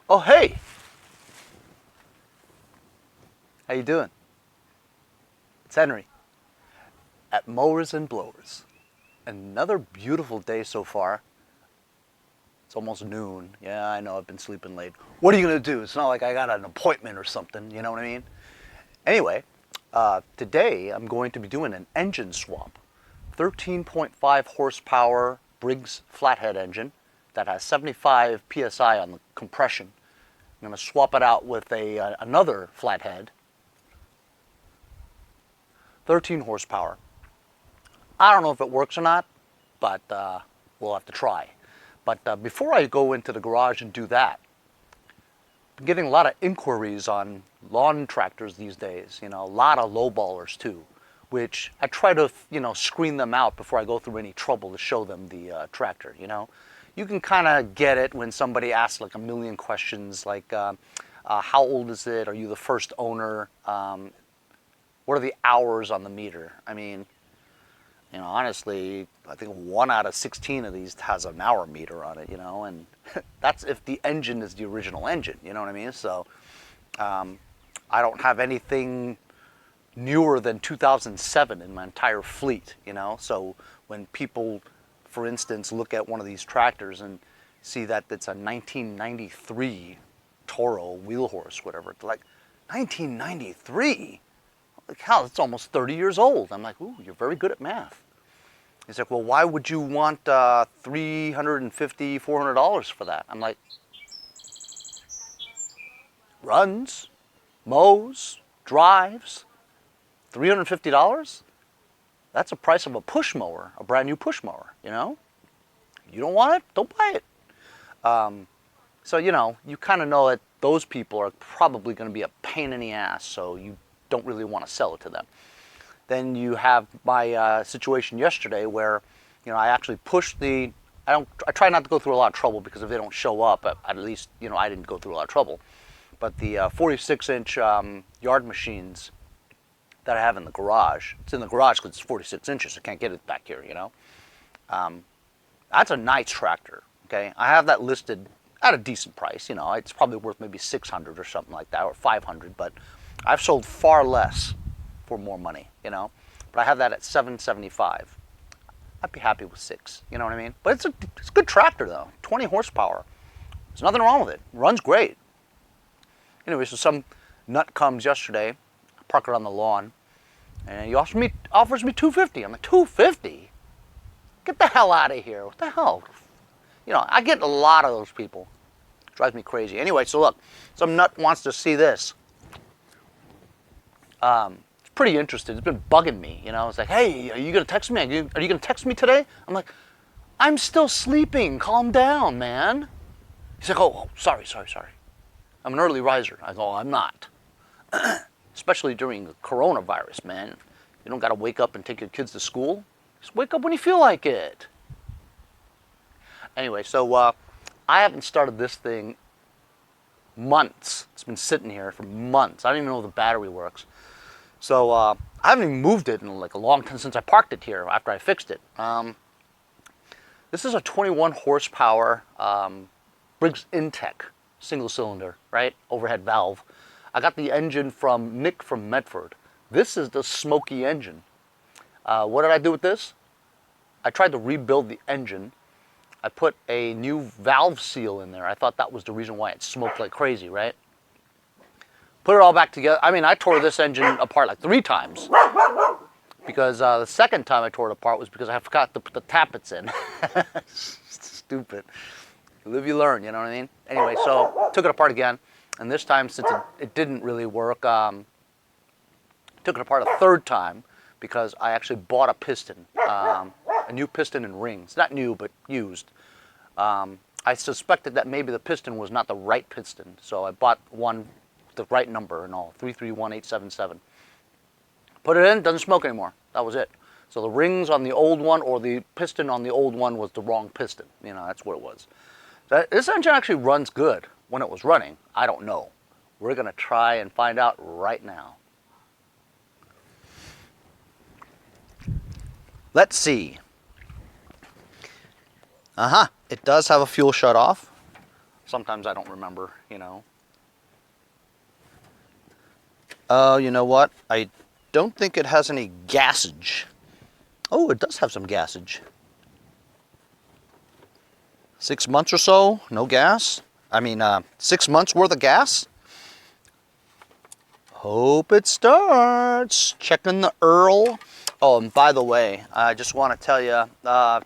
Oh, hey! How you doing? It's Henry at Mowers and Blowers. Another beautiful day so far. It's almost noon. Yeah, I know, I've been sleeping late. What are you gonna do? It's not like I got an appointment or something, you know what I mean? Anyway, today I'm going to be doing an engine swap. 13.5 horsepower Briggs flathead engine that has 75 psi on the compression. I'm going to swap it out with another flathead, 13 horsepower. I don't know if it works or not, but we'll have to try. But before I go into the garage and do that, I'm getting a lot of inquiries on lawn tractors these days. You know, a lot of lowballers too, which I try to, screen them out before I go through any trouble to show them the tractor. You can kind of get it when somebody asks like a million questions, like how old is it? Are you the first owner? What are the hours on the meter? I mean, honestly, I think 1 out of 16 of these has an hour meter on it, and that's if the engine is the original engine, you know what I mean? So I don't have anything newer than 2007 in my entire fleet, so when people, for instance, look at one of these tractors and see that it's a 1993 Toro wheel horse, whatever, it's like, 1993? Like, hell, it's almost 30 years old. I'm like, ooh, you're very good at math. He's like, well, why would you want $350, $400 for that? I'm like, runs, mows, drives, $350? That's the price of a push mower, a brand new push mower, You don't want it? Don't buy it. So, you kind of know that those people are probably going to be a pain in the ass, so you don't really want to sell it to them. Then you have my situation yesterday where, I actually pushed I try not to go through a lot of trouble, because if they don't show up, at least, I didn't go through a lot of trouble. But the 46-inch yard machines that I have in the garage, it's in the garage because it's 46 inches. I can't get it back here, That's a nice tractor, okay? I have that listed at a decent price, It's probably worth maybe 600 or something like that, or 500, but I've sold far less for more money, But I have that at $775. I'd be happy with 6, you know what I mean? But it's a good tractor though, 20 horsepower. There's nothing wrong with it. Runs great. Anyway, so some nut comes yesterday, I park it on the lawn, and he offers me $250. I'm like, $250? Get the hell out of here. What the hell? I get a lot of those people. It drives me crazy. Anyway, so look, some nut wants to see this. It's pretty interested. It's been bugging me, It's like, hey, are you going to text me? Are you going to text me today? I'm like, I'm still sleeping. Calm down, man. He's like, oh, sorry. I'm an early riser. I go, I'm not. Especially during the coronavirus, man. You don't got to wake up and take your kids to school. Just wake up when you feel like it. Anyway, so I haven't started this thing months. It's been sitting here for months. I don't even know if the battery works. So I haven't even moved it in like a long time since I parked it here after I fixed it. This is a 21 horsepower Briggs Intek single cylinder, right? Overhead valve. I got the engine from Nick from Medford. This is the smoky engine. What did I do with this? I tried to rebuild the engine. I put a new valve seal in there. I thought that was the reason why it smoked like crazy, right? Put it all back together. I mean, I tore this engine apart like 3 times. Because the second time I tore it apart was because I forgot to put the tappets in. Stupid. You live, you learn, you know what I mean? Anyway, so took it apart again. And this time, since it didn't really work, took it apart a 3rd time because I actually bought a piston. A new piston and rings. Not new, but used. I suspected that maybe the piston was not the right piston. So I bought one the right number and all, 331877. Put it in, doesn't smoke anymore. That was it. So the rings on the old one or the piston on the old one was the wrong piston. That's what it was. So this engine actually runs good when it was running. I don't know. We're going to try and find out right now. Let's see. It does have a fuel shut off. Sometimes I don't remember, you know. Oh, you know what? I don't think it has any gassage. Oh, it does have some gassage. 6 months or so, no gas. I mean, 6 months worth of gas. Hope it starts. Checking the Earl. Oh, and by the way, I just want to tell you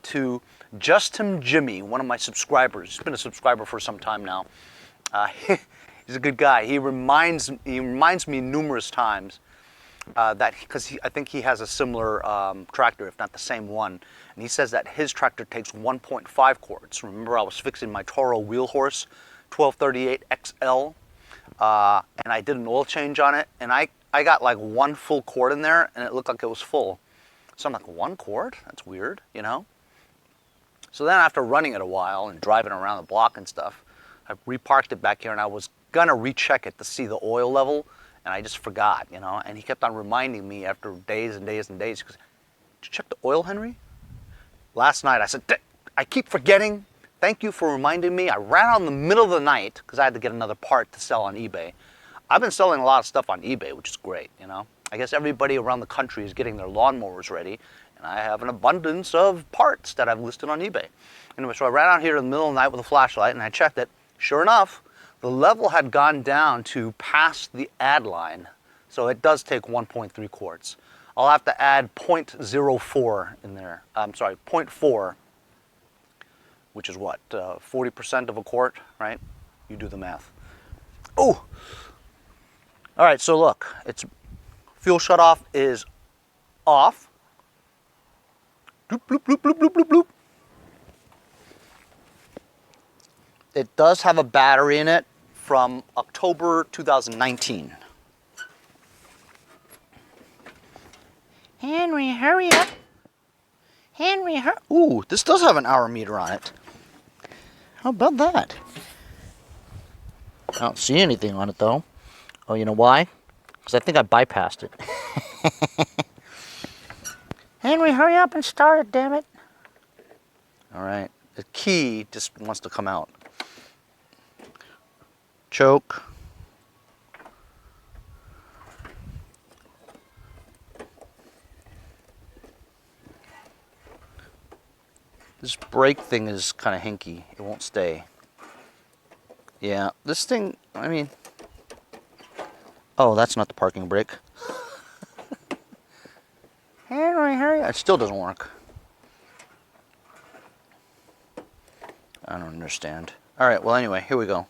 to Justin Jimmy, one of my subscribers. He's been a subscriber for some time now. He's a good guy. He reminds me numerous times that because I think he has a similar tractor, if not the same one, and he says that his tractor takes 1.5 quarts. Remember, I was fixing my Toro Wheel Horse 1238 XL, and I did an oil change on it, and I got like 1 full quart in there, and it looked like it was full. So I'm like, 1 quart? That's weird, you know? So then after running it a while and driving around the block and stuff, I reparked it back here, and I was gonna recheck it to see the oil level, and I just forgot, you know? And he kept on reminding me after days and days and days. He goes, "Did you check the oil, Henry?" Last night I said, "I keep forgetting. Thank you for reminding me." I ran out in the middle of the night because I had to get another part to sell on eBay. I've been selling a lot of stuff on eBay, which is great, you know? I guess everybody around the country is getting their lawnmowers ready, and I have an abundance of parts that I've listed on eBay. Anyway, so I ran out here in the middle of the night with a flashlight, and I checked it. Sure enough, the level had gone down to past the add line, so it does take 1.3 quarts. I'll have to add 0.04 in there. I'm sorry, 0.4, which is what, 40% of a quart, right? You do the math. Oh! All right, so look, it's fuel shutoff is off. Bloop, bloop, bloop, bloop, bloop, bloop, bloop. It does have a battery in it from October 2019. Henry, hurry up. Henry, hurry. Ooh, this does have an hour meter on it. How about that? I don't see anything on it though. Oh, you know why? Because I think I bypassed it. Henry, hurry up and start it, damn it. All right, the key just wants to come out. Choke. This brake thing is kind of hinky. It won't stay. Yeah, this thing, I mean... Oh, that's not the parking brake. Henry, hurry up. It still doesn't work. I don't understand. All right, well, anyway, here we go.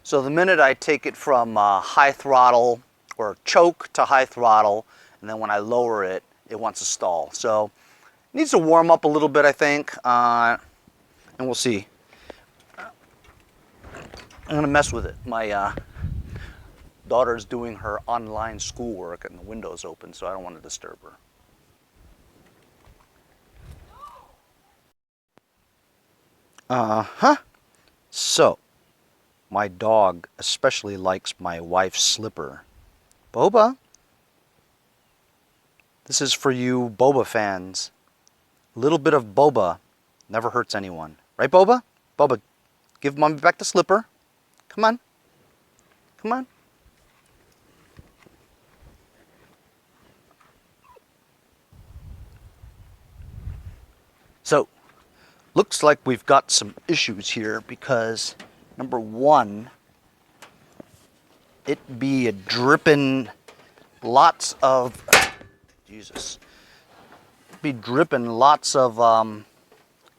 So the minute I take it from high throttle or choke to high throttle, and then when I lower it, it wants to stall. So it needs to warm up a little bit, I think, and we'll see. I'm gonna mess with it. My daughter's doing her online schoolwork and the window's open, so I don't want to disturb her. So, my dog especially likes my wife's slipper. Boba? This is for you Boba fans. A little bit of Boba never hurts anyone. Right, Boba? Boba, give Mommy back the slipper. Come on. Come on. Looks like we've got some issues here because, number one, it be a dripping lots of, Jesus, be dripping lots of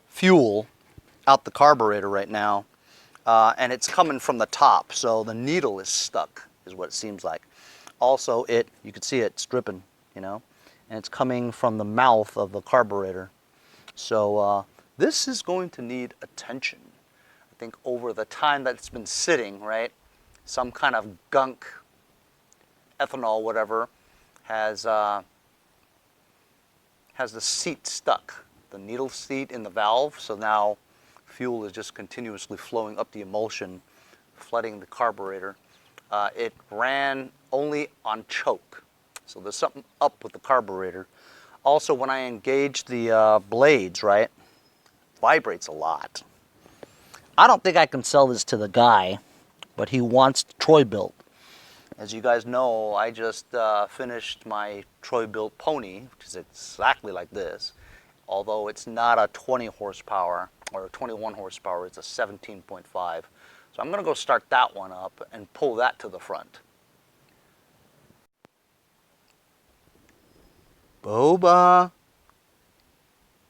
fuel out the carburetor right now, and it's coming from the top, so the needle is stuck, is what it seems like. Also, you can see it's dripping, you know, and it's coming from the mouth of the carburetor. So this is going to need attention. I think over the time that it's been sitting, right, some kind of gunk, ethanol, whatever, has the seat stuck, the needle seat in the valve. So now fuel is just continuously flowing up the emulsion, flooding the carburetor. It ran only on choke, so there's something up with the carburetor. Also, when I engage the blades, right, vibrates a lot. I don't think I can sell this to the guy, but he wants Troy Bilt. As you guys know, I just finished my Troy Bilt pony, which is exactly like this, although it's not a 20 horsepower or a 21 horsepower, it's a 17.5. So I'm going to go start that one up and pull that to the front. Boba,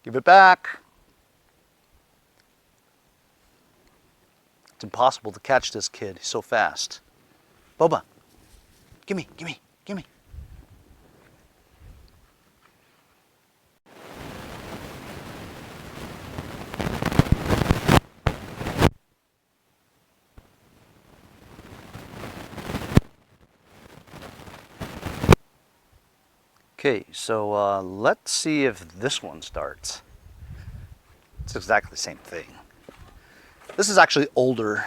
give it back. It's impossible to catch this kid, he's so fast. Boba, gimme, gimme, gimme. Okay, so let's see if this one starts. It's exactly the same thing. This is actually older.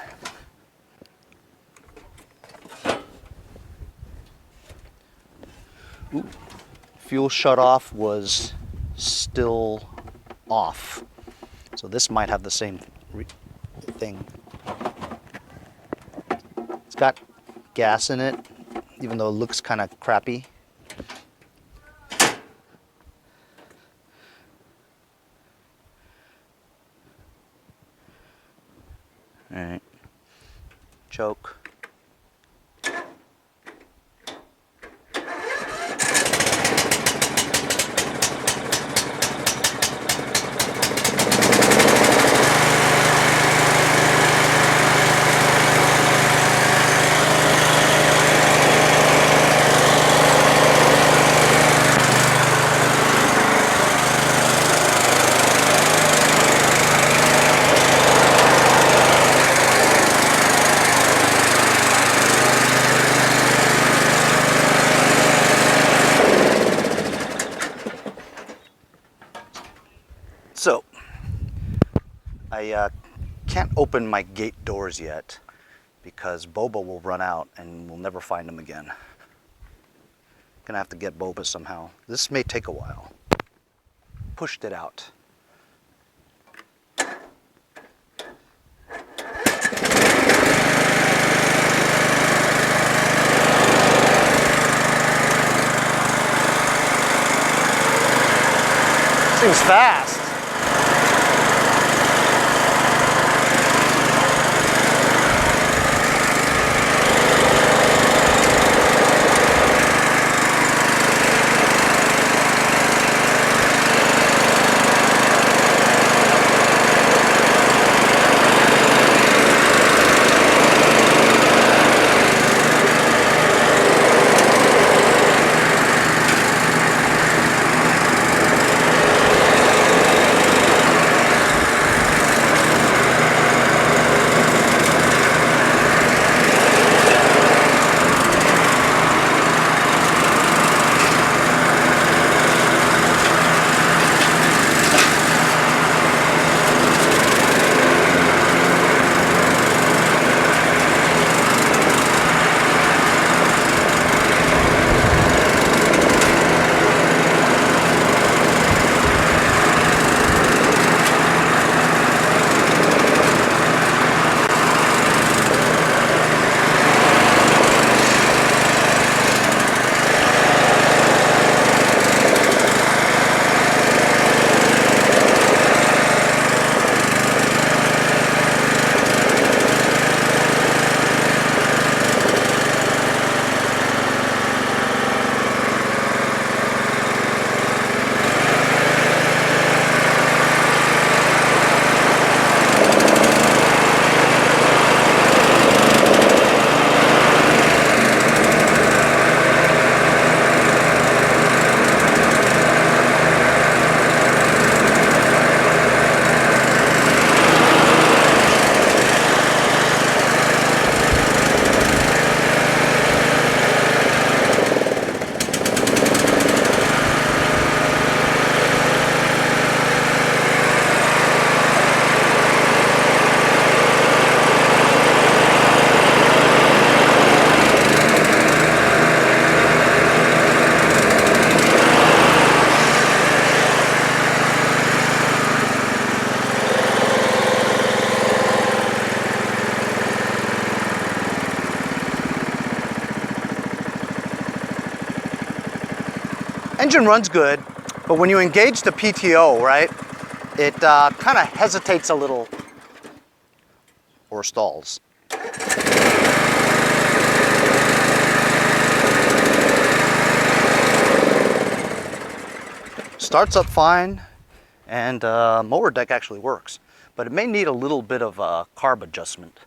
Ooh. Fuel shutoff was still off. So this might have the same thing. It's got gas in it, even though it looks kind of crappy. All right, choke. So, I can't open my gate doors yet because Boba will run out and we'll never find him again. Gonna have to get Boba somehow. This may take a while. Pushed it out. Seems fast. Engine runs good, but when you engage the PTO, right, it kind of hesitates a little or stalls. Starts up fine, and mower deck actually works, but it may need a little bit of carb adjustment.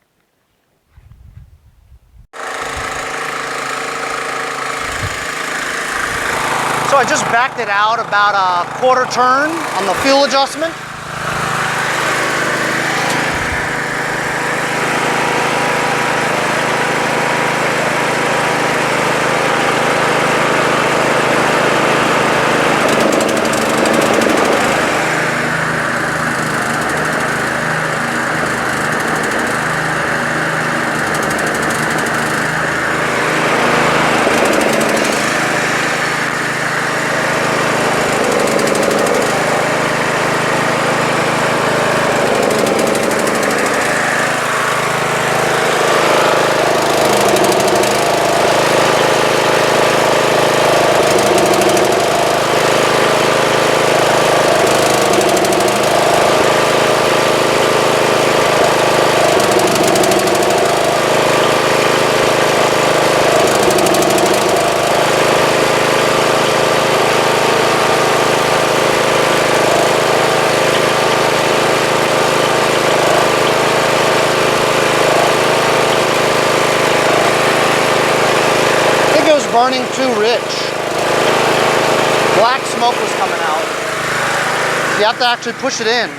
So I just backed it out about a quarter turn on the fuel adjustment. Burning too rich. Black smoke was coming out. You have to actually push it in.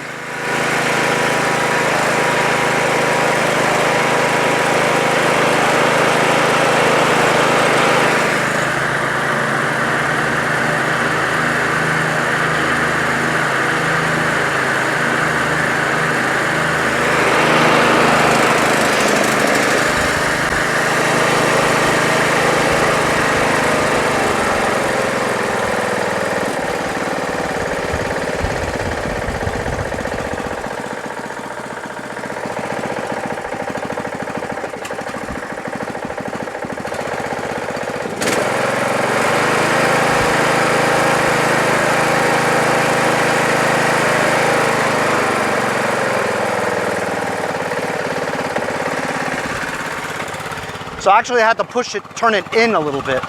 So I actually had to push it, turn it in a little bit,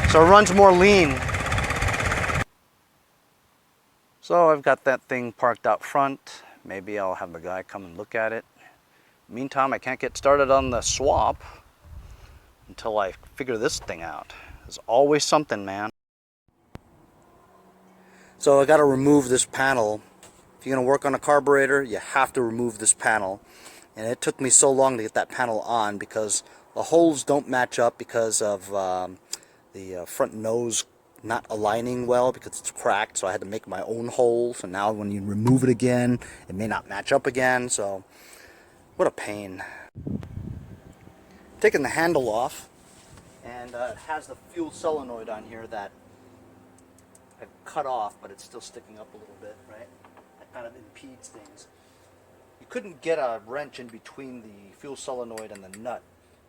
so it runs more lean. So I've got that thing parked out front. Maybe I'll have the guy come and look at it. Meantime, I can't get started on the swap until I figure this thing out. There's always something, man. So I got to remove this panel. If you're going to work on a carburetor, you have to remove this panel. And it took me so long to get that panel on because the holes don't match up because of the front nose not aligning well because it's cracked. So I had to make my own hole. So now when you remove it again, it may not match up again. So what a pain. Taking the handle off, and it has the fuel solenoid on here that I've cut off, but it's still sticking up a little bit, right? That kind of impedes things. You couldn't get a wrench in between the fuel solenoid and the nut,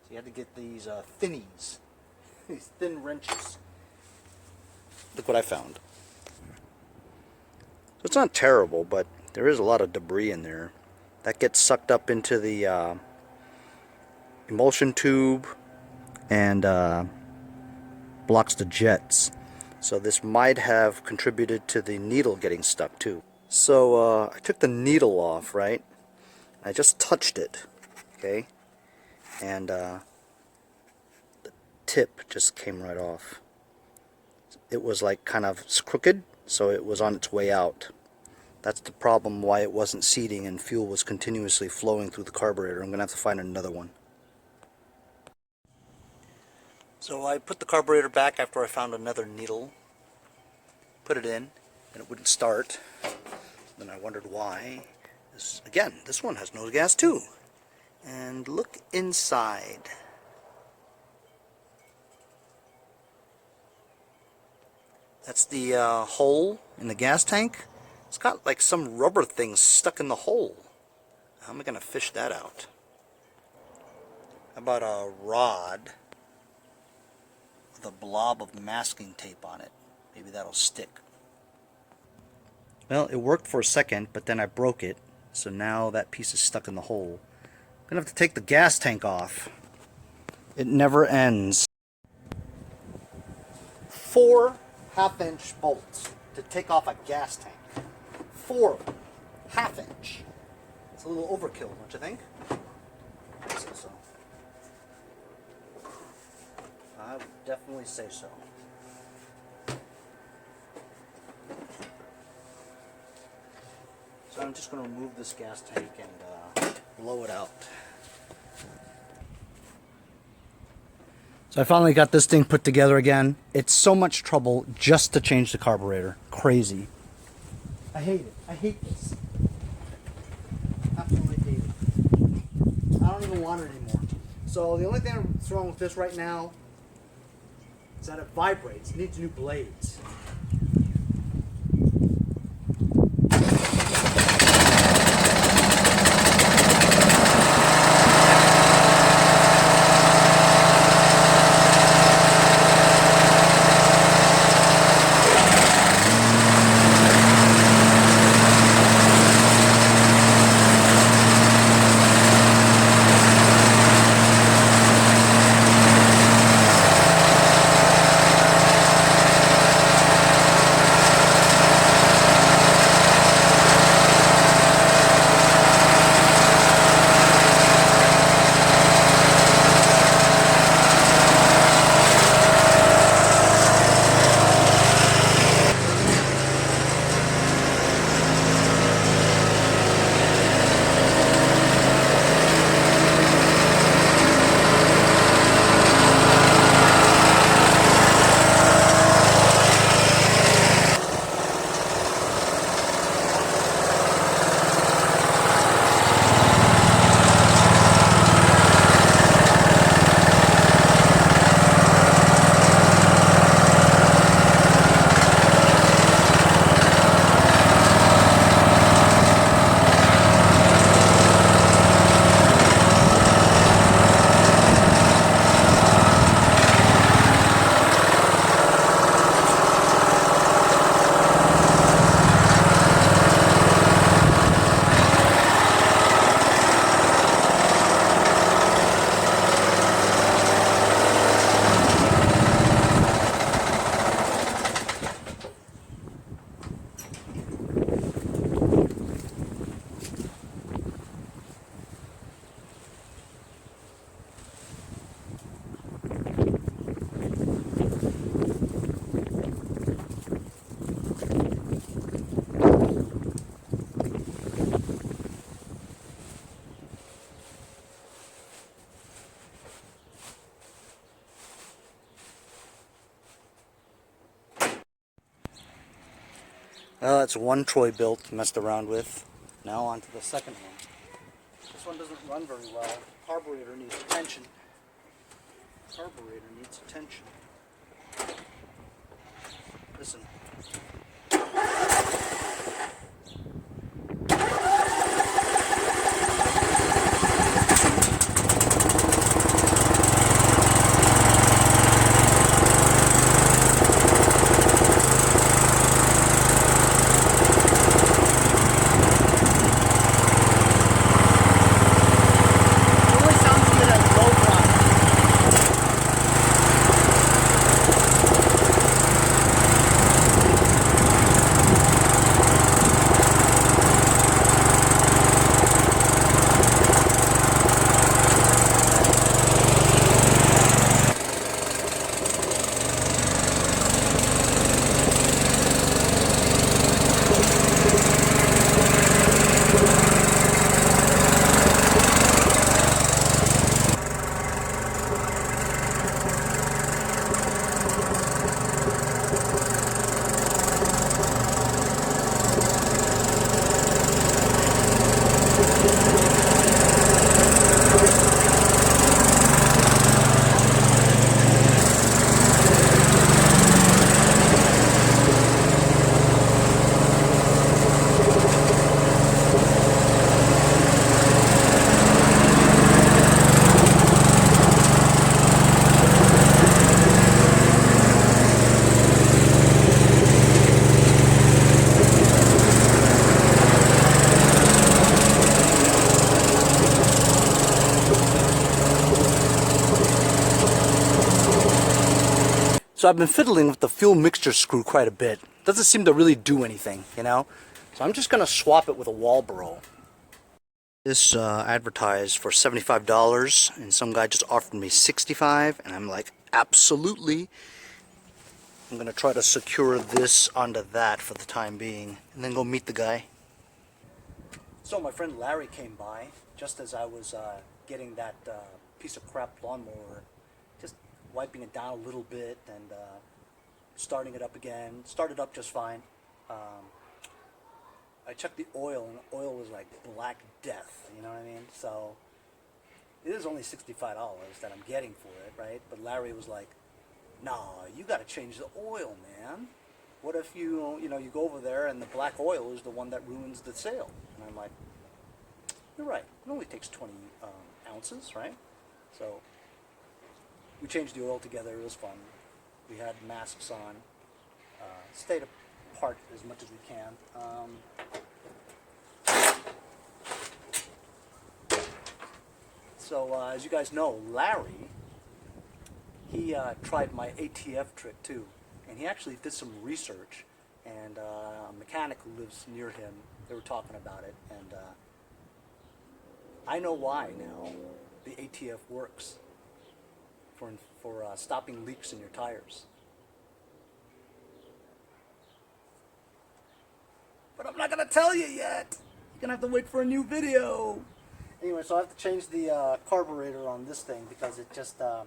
so you had to get these thinnies, these thin wrenches. Look what I found. So it's not terrible, but there is a lot of debris in there. That gets sucked up into the emulsion tube and blocks the jets. So this might have contributed to the needle getting stuck too. So I took the needle off, right? I just touched it, okay? And the tip just came right off. It was like kind of crooked, so it was on its way out. That's the problem why it wasn't seating and fuel was continuously flowing through the carburetor. I'm going to have to find another one. So I put the carburetor back after I found another needle. Put it in, and it wouldn't start. Then I wondered why. Again, this one has no gas too. And look inside. That's the hole in the gas tank. It's got like some rubber thing stuck in the hole. How am I going to fish that out? How about a rod with a blob of masking tape on it? Maybe that'll stick. Well, it worked for a second, but then I broke it. So now that piece is stuck in the hole. I'm gonna have to take the gas tank off. It never ends. 4 half-inch bolts to take off a gas tank. 4 of them. Half-inch. It's a little overkill, don't you think? I say so. I would definitely say so. So I'm just going to remove this gas tank and blow it out. So I finally got this thing put together again. It's so much trouble just to change the carburetor. Crazy. I hate it. I hate this. Absolutely hate it. I don't even want it anymore. So the only thing that's wrong with this right now is that it vibrates. It needs new blades. Well, that's one Troy Bilt messed around with. Now on to the second one. This one doesn't run very well. Carburetor needs attention. Carburetor needs attention. Listen. So I've been fiddling with the fuel mixture screw quite a bit. Doesn't seem to really do anything, you know? So I'm just going to swap it with a Walbro. This advertised for $75, and some guy just offered me $65, and I'm like, absolutely. I'm going to try to secure this onto that for the time being, and then go meet the guy. So my friend Larry came by, just as I was getting that piece of crap lawnmower, just wiping it down a little bit and starting it up again. Started up just fine. I checked the oil, and the oil was like black death, you know what I mean? So it is only $65 that I'm getting for it, right? But Larry was like, "Nah, you got to change the oil, man. What if you go over there and the black oil is the one that ruins the sale?" And I'm like, "You're right. It only takes 20 ounces, right?" So we changed the oil together. It was fun. We had masks on. Stayed apart as much as we can. So as you guys know, Larry, he tried my ATF trick too, and he actually did some research, and a mechanic who lives near him, they were talking about it, and I know why now the ATF works for stopping leaks in your tires. But I'm not going to tell you yet. You're going to have to wait for a new video. Anyway, so I have to change the carburetor on this thing because it just, I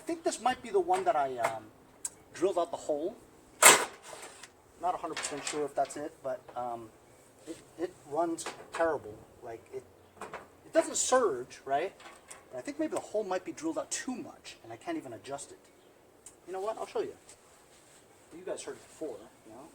think this might be the one that I drilled out the hole. Not 100% sure if that's it, but it runs terrible. Like, it doesn't surge, right? But I think maybe the hole might be drilled out too much, and I can't even adjust it. You know what? I'll show you. You guys heard it before, you know?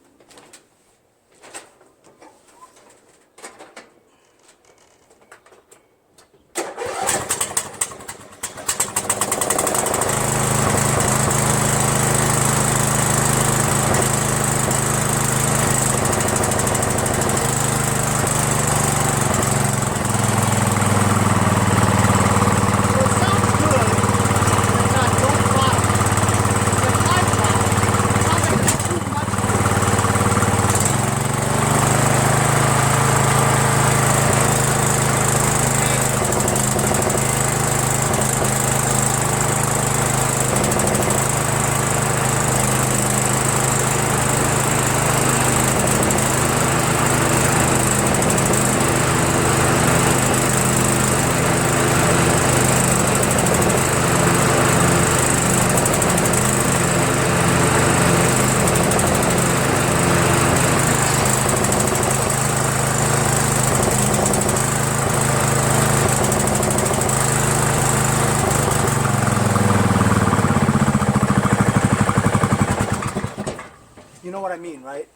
You know what I mean, right?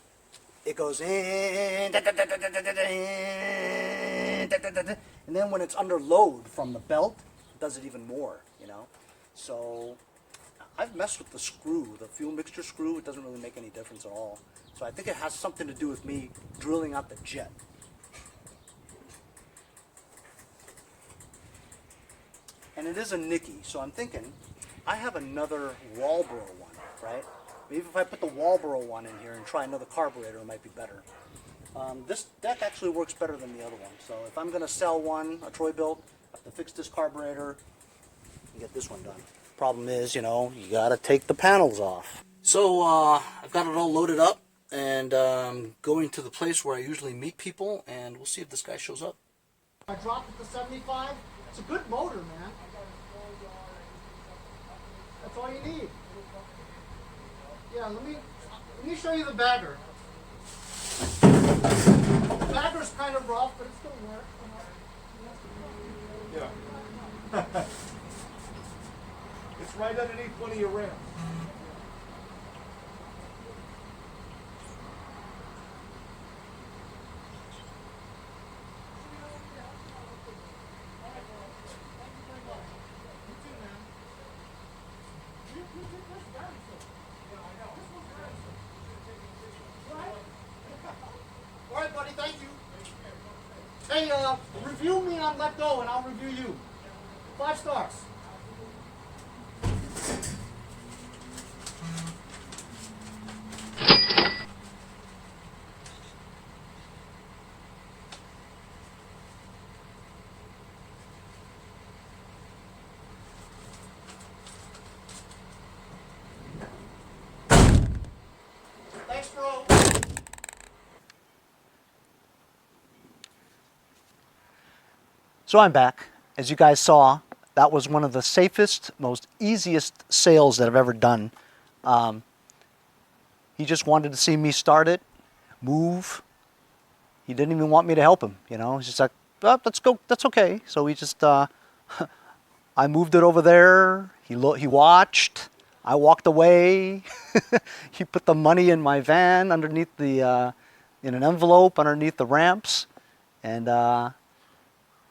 It goes in, and then when it's under load from the belt, it does it even more, you know? So I've messed with the screw, the fuel mixture screw. It doesn't really make any difference at all. So I think it has something to do with me drilling out the jet. And it is a Nicky, so I'm thinking I have another Walbro one, right? Maybe if I put the Walbro one in here and try another carburetor, it might be better. This deck actually works better than the other one. So if I'm going to sell one, a Troy Bilt, I have to fix this carburetor and get this one done. Problem is, you know, you got to take the panels off. So I've got it all loaded up and going to the place where I usually meet people, and we'll see if this guy shows up. I dropped it to 75. It's a good motor, man. That's all you need. Yeah, let me show you the bagger. The bagger's kind of rough, but it still works. Yeah. It's right underneath one of your ramps. All right, buddy, thank you. Hey, review me on Let Go, and I'll review you. 5 stars. So I'm back. As you guys saw, that was one of the safest, most easiest sales that I've ever done. He just wanted to see me start it, move. He didn't even want me to help him, you know. He's just like, oh, let's go, that's okay. So we just, I moved it over there. He watched. I walked away. He put the money in my van underneath the, in an envelope underneath the ramps. And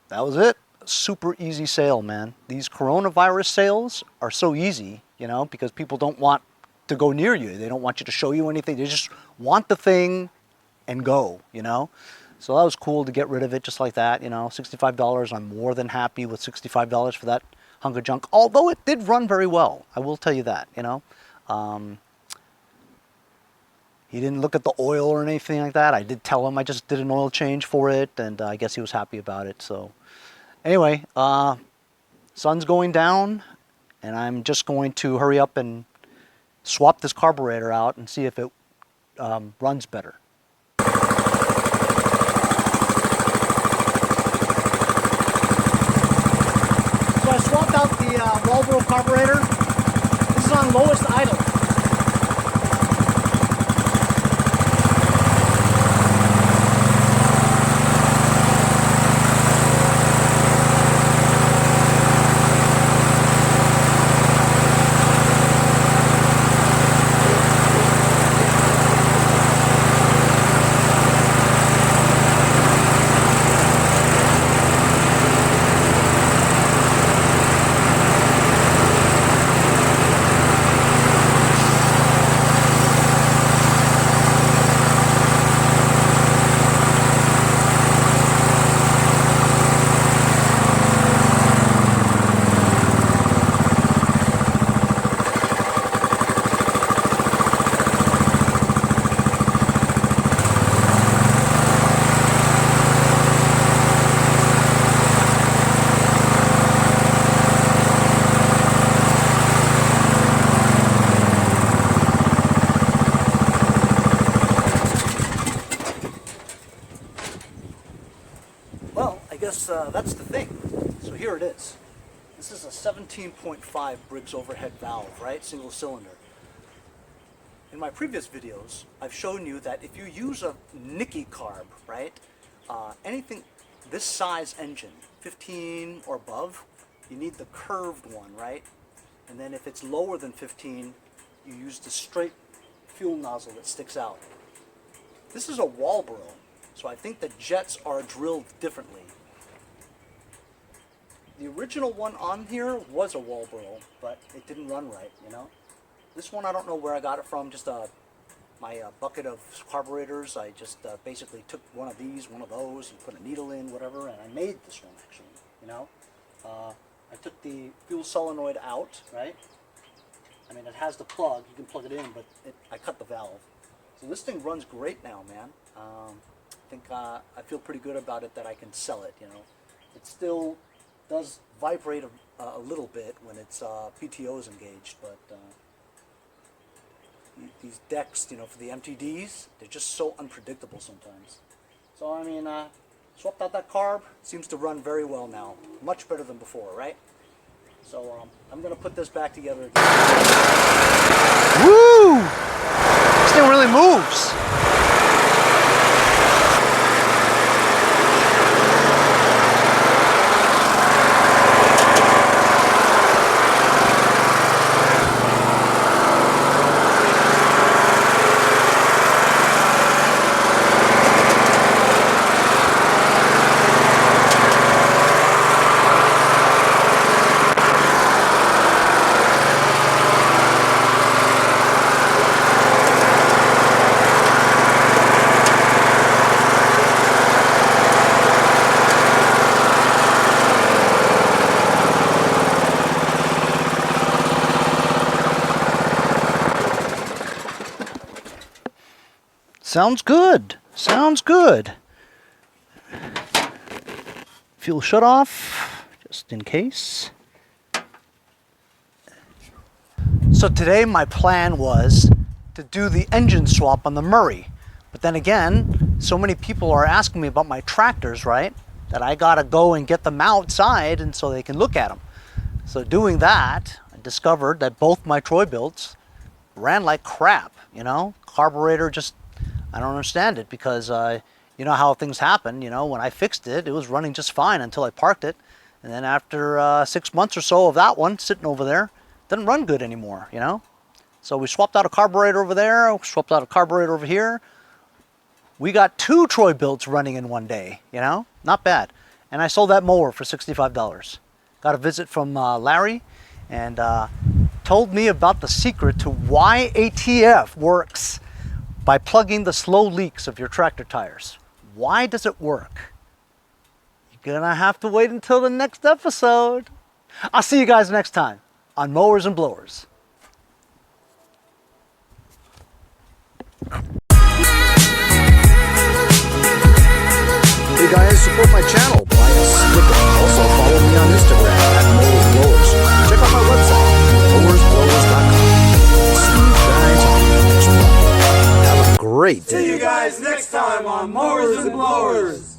that was it. Super easy sale, man. These coronavirus sales are so easy, you know, because people don't want to go near you. They don't want you to show you anything. They just want the thing and go, you know. So that was cool to get rid of it just like that, you know. $65, I'm more than happy with $65 for that hunk of junk. Although it did run very well, I will tell you that, you know. He didn't look at the oil or anything like that. I did tell him I just did an oil change for it, and I guess he was happy about it. So anyway, sun's going down, and I'm just going to hurry up and swap this carburetor out and see if it runs better. So I swapped out the Mower carburetor. This is on lowest idle. That's the thing. So here it is. This is a 17.5 Briggs overhead valve, right? Single cylinder. In my previous videos, I've shown you that if you use a Nicky carb, right? Anything this size engine, 15 or above, you need the curved one, right? And then if it's lower than 15, you use the straight fuel nozzle that sticks out. This is a Walbro, so I think the jets are drilled differently. The original one on here was a Walbro, but it didn't run right, you know. This one, I don't know where I got it from, just my bucket of carburetors. I just basically took one of these, one of those, and put a needle in, whatever, and I made this one, actually, you know. I took the fuel solenoid out, right? I mean, it has the plug, you can plug it in, but I cut the valve. So this thing runs great now, man. I think I feel pretty good about it that I can sell it, you know. It still does vibrate a little bit when it's PTO is engaged, but these decks, you know, for the MTDs, they're just so unpredictable sometimes. So I mean, swapped out that carb, seems to run very well now, much better than before, right? So I'm gonna put this back together again. Woo! This thing really moves. Sounds good. Sounds good. Fuel shut off, just in case. So today my plan was to do the engine swap on the Murray. But then again, so many people are asking me about my tractors, right? that I gotta go and get them outside and so they can look at them. So doing that, I discovered that both my Troy Bilts ran like crap, you know? Carburetor just, I don't understand it because you know how things happen, you know, when I fixed it, it was running just fine until I parked it. And then after 6 months or so of that one sitting over there, it didn't run good anymore, you know? So we swapped out a carburetor over there, swapped out a carburetor over here. We got 2 Troy Bilts running in one day, you know? Not bad. And I sold that mower for $65. Got a visit from Larry and told me about the secret to why ATF works by plugging the slow leaks of your tractor tires. Why does it work? You're gonna have to wait until the next episode. I'll see you guys next time on Mowers and Blowers. Hey guys, support my channel, buy a sticker. Also follow me on Instagram at Mowers Blowers. Check out my website, mowersblowers.com. See you guys on the next one. Have a great day. See you guys next time on Mowers and Blowers.